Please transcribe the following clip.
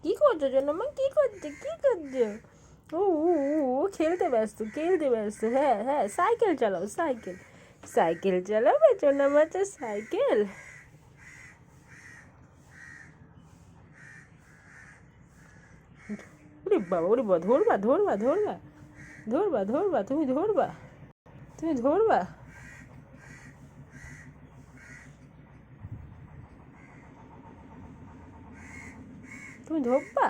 কি করছো জন্যমা, কি করছো, কি করছো? ও ও ও ও খেলতে ব্যস্ত, খেলতে ব্যস্ত। হ্যাঁ হ্যাঁ, সাইকেল চালাও, সাইকেল, সাইকেল চালাবে জন্যমাটা, সাইকেল। ওরে বাবা, ওরে বাবা, ধরবা ধরবা ধরবা, ধরবা ধরবা, তুমি ধরবা, তুমি ধরবা। তুমি ধরবা।